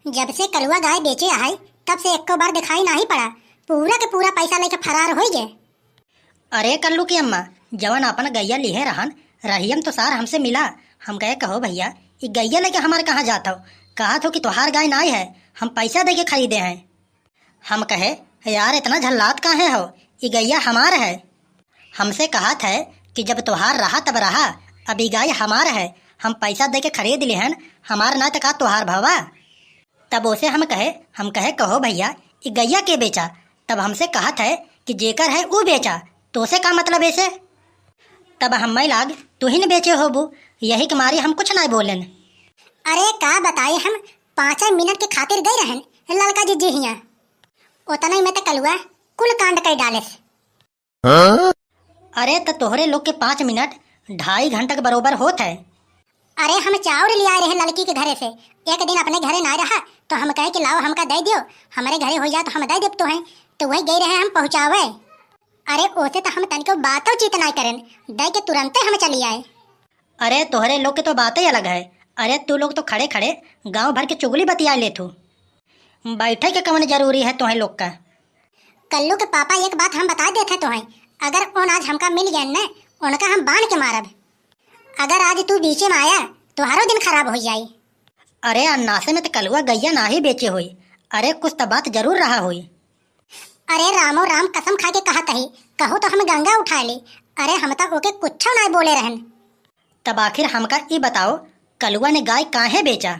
जब से कलुआ गाय बेचे आई तब से एको बार दिखाई नहीं पड़ा। पूरा के पूरा पैसा लेके फरार हो गए। अरे कल्लू की अम्मा, जवन अपन गैया लिहे रहन रहियम तो सार हमसे मिला। हम कहे कहो भैया ये गैया लेके हमारे कहाँ जाता हो। कहा तो कि तुहार गाय नाई है, हम पैसा दे के खरीदे हैं। हम कहे यार इतना झल्लात काहे हो, ये गैया हमार है। हमसे कहा था कि जब तुहार रहा तब रहा, अभी गाय हमार है, हम पैसा दे के खरीद लिहन, हमार ना तक तुहार भवा। तब उसे हम कहे कहो भैया ये गैया के बेचा। तब हमसे कहा था कि जेकर है वो बेचा, तो उसे का मतलब ऐसे। तब हम लाग तू ही न बेचे हो बू, यही के मारी हम कुछ नहीं बोलन। अरे का बताए, हम 5 मिनट के खातिर गए रहन लड़का जी हिया, उतना ही में तो कलुआ कुल कांड कर डाले। अरे तो तोहरे लोग के 5 मिनट 2.5 घंटा के बरोबर होत है। अरे हम चावल ले आए रहे लड़की के घरे से। एक दिन अपने घरे ना रहा तो हम कहे कि लाओ हमका दे दियो, हमारे घरे हो जाए तो हम दे देव तो हैं। तो वही गए रहे हम पहुँचावे। अरे ओसे तो हम तनिको बातों चीत नहीं करें, दे के तुरंत हम चली आए। अरे तोहरे लोग के तो बात ही अलग है। अरे तू लोग तो खड़े खड़े गांव भर के चुगली बतिया ले तू। बैठे के कौन जरूरी है तुम्हें लोग का। कल्लू के पापा एक बात हम बता देते तो हैं, अगर उन आज हमका मिल गया न उनका हम बांध के मारब। अगर आज तू बीचे में आया तो हरो दिन खराब हो जाये। अरे अन्नासे में तो कलुआ गैया ना ही बेचे हुई। अरे कुछ तो बात जरूर रहा हुई। अरे रामो राम कसम खा के कहत ही, कहो तो हम गंगा उठा ली। अरे हम तो ओके कुछ नहीं बोले रहन। तब आखिर हमका ये बताओ कलुआ ने गाय काहे बेचा।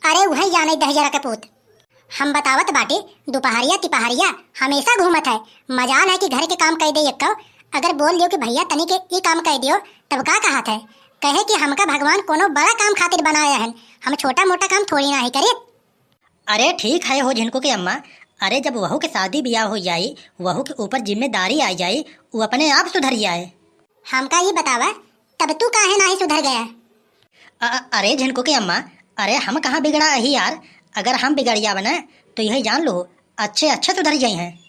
अरे वही जाने दहजरा के पूत। हम बतावत बाटे दोपहरिया तिपहरिया हमेशा घूमत है। मजाल है कि घर के काम कर दे एक। अगर बोल दियो कि भैया तनी के ये काम कर दियो तब का कहत है, कहे कि हमका भगवान कोनो बड़ा काम खातिर बनाया है, हम छोटा मोटा काम थोड़ी ना ही करे। अरे ठीक है हो झिनको के अम्मा। अरे जब वहू के शादी ब्याह हो जाये, वहू के ऊपर जिम्मेदारी आ जाये, वो अपने आप सुधर जाए। हमका ये बतावा तब तू काहे नहीं सुधर गया। अरे झिनको के अम्मा, अरे हम कहाँ बिगड़ा ही यार। अगर हम बिगड़ जावे न तो यही जान लो अच्छे अच्छे सुधर जाये हैं।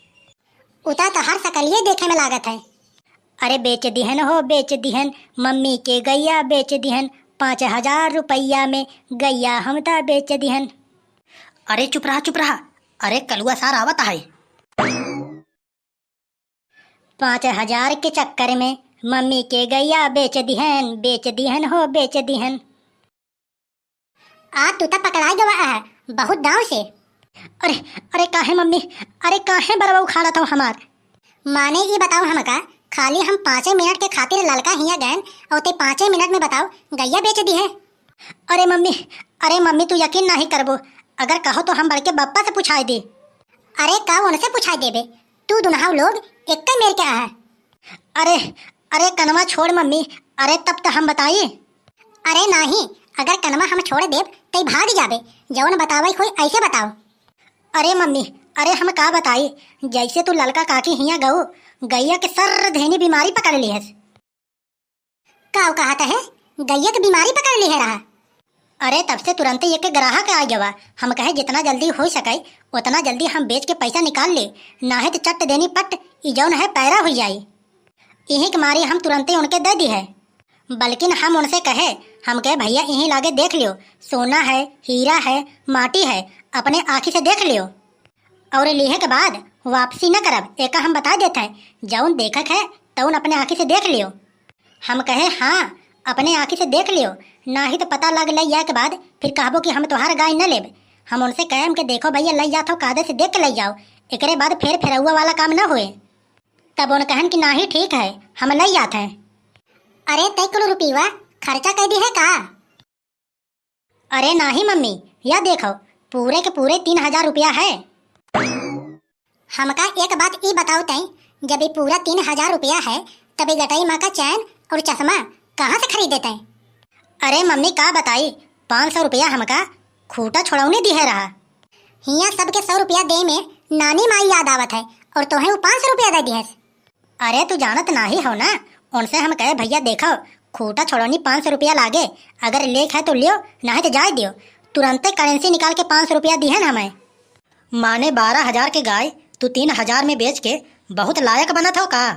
उता तो हर सकलिये देखे में लागत है। अरे बेच दिहन हो बेच दिहन, मम्मी के गैया बेच दिहन, 5,000 रुपया में गैया हम ता बेच दिहन। अरे चुप रहा चुप रहा। अरे कलुआ सार आवत है। 5,000 के चक्कर में मम्मी के गैया बेच दिहन हो बेच दिहन। आज तू तो पकड़ा गवा है बहुत दाव से। अरे अरे काहे मम्मी, अरे काहे बरवा उखाड़ा था हमार। माने ये बताओ हमका, खाली हम 5 मिनट के खातिर लड़का हिया गए और ते 5 मिनट में बताओ गैया बेच दी है। अरे मम्मी तू यकीन नहीं करबो। अगर कहो तो हम बड़के बप्पा से पूछाई दे। अरे का उनसे पूछाई देबे, तू दुनहाव लोग एक मेर के है। अरे कनवा छोड़ मम्मी। अरे तब तो हम बताइए। अरे नहीं, अगर कनवा हम छोड़ देब तो भाग जाबे। जवन बतावे कोई ऐसे बताओ। अरे मम्मी, अरे हम का बताई, जैसे तू लड़का काकी हिया गऊ गैया के सर धेनी बीमारी पकड़ ली है। का कहता है गैया की बीमारी पकड़ ली है रहा। अरे तब से तुरंत एक ग्राहक आ गया। हम कहे जितना जल्दी हो सके उतना जल्दी हम बेच के पैसा निकाल ले, ना है तो चट देनी पट ई जौन है पैरा हो जाये। यही के मारी हम तुरंत ही उनके दे दी है। बल्कि हम उनसे कहे, हम कहे भैया यहीं लागे देख लियो, सोना है हीरा है माटी है, अपने आँखी से देख लियो और लिहे के बाद वापसी न करब। एक हम बता देते हैं, जौन देखक है तौन अपने आँखी से देख लियो। हम कहे हाँ अपने आँखी से देख लियो, ना ही तो पता लग लिया के बाद फिर कहबो कि हम तुम्हारा गाय न लेब। हम उनसे कहे हम के देखो भैया लई जात हो कायदे से देख के लई जाओ, एकरे बाद फिर फेरहुआ वाला काम न हुए। तब उन कहन कि ना ही ठीक है हम लई जाते हैं। अरे तय कुल रुपीवा खर्चा कर दी है का। अरे नहीं मम्मी, यह देखो पूरे के पूरे 3,000 रुपया है। हमका एक बात ये बताओ तई, जब ये पूरा 3,000 रुपया है तब गटाई माँ का चैन और चश्मा कहाँ से खरीदे तई। अरे मम्मी का बताई, 500 रुपया हमका खूटा छोड़ौने दी है रहा। हिया सबके 100 रुपया दे में नानी माई याद आवत है और तोहे वो 500 रुपया दे दी है। अरे तू जानत नाही हो ना। उनसे हम कहे भैया देखो खूटा छोड़ौनी 500 रुपया लागे, अगर लेख है तो लियो, ना है तो जाए दियो। तुरंत करेंसी निकाल के 500 रुपया दी है ना हमें। माने 12,000 के गाय तू 3,000 में बेच के बहुत लायक बनत हो का।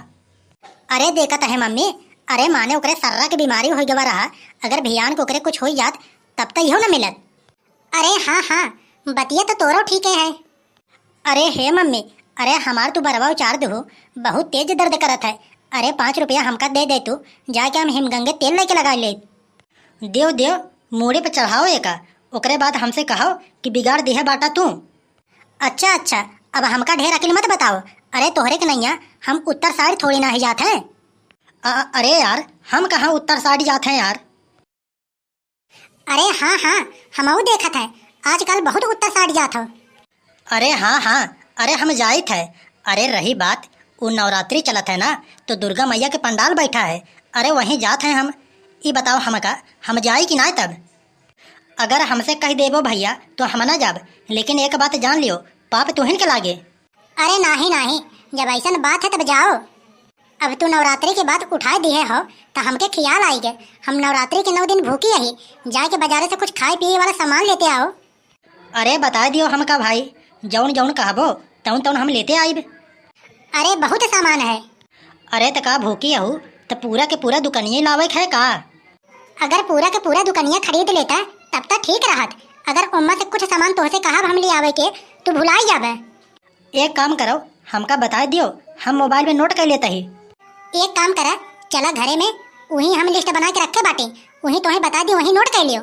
अरे देखत है मम्मी, अरे माने ओकरे सर्रा के बीमारी हो गवा रहा, अगर भियान को ओकरे कुछ हो जात तब तो इहो न मिलत। अरे हाँ हाँ, बतिया तो तोरो ठीक है। अरे हे मम्मी, अरे हमार तू बरवा उचार दो, बहुत तेज दर्द करत है। अरे 5 रुपया हमका दे दे तू, जाके हम हिमगंगे तेल लेके लगा ले। देव देव मूड़े पे चढ़ाओ एका, ओकरे बाद हमसे कहो कि बिगाड़ दिया बाटा तू। अच्छा अच्छा, अब हमका ढेर अकिल मत बताओ। अरे तोहरे के नैया हम उत्तर साइड थोड़ी ना ही जाते हैं। अरे यार, हम कहाँ उत्तर साइड जाते हैं यार। अरे हाँ हाँ, हमऊ देखत है, आजकल बहुत उत्तर साइड जात हो। अरे हाँ हाँ, अरे हम जाइत है। अरे रही बात वो नवरात्रि चलत है ना, तो दुर्गा मैया के पंडाल बैठा है, अरे वहीं जात हैं हम। ये बताओ हमका हम जाई कि ना तब। अगर हमसे कह देबो भैया तो हम ना जाब, लेकिन एक बात जान लियो, पाप तुहिन के लागे। अरे नाही नाही, जब ऐसा बात है तब जाओ। अब तू नवरात्रि के बाद उठा दिए हो तो हमके ख्याल आई गए, हम नवरात्रि के 9 दिन भूखी रही, जाके बाजारे से कुछ खाए पिए वाला सामान लेते आओ। अरे बता दियो हमका भाई, जौन जौन कहबो तौन तौन हम लेते आइब। अरे बहुत सामान है। अरे त का भूखी हूँ तो पूरा के पूरा दुकानिए लावे है का। अगर पूरा के पूरा दुकानिया खरीद लेता तब तक ठीक रहत, अगर उम्मा से कुछ सामान तोहसे कहा हम ले आवे के तू भुलाई जाबे। एक काम करो, हमका बता दियो, हम मोबाइल में नोट कर लेते ही। एक काम करा, चला घरे में वही हम लिस्ट बना के रखे बाटे, वही तुम्हें बता दी, वही नोट कर लियो।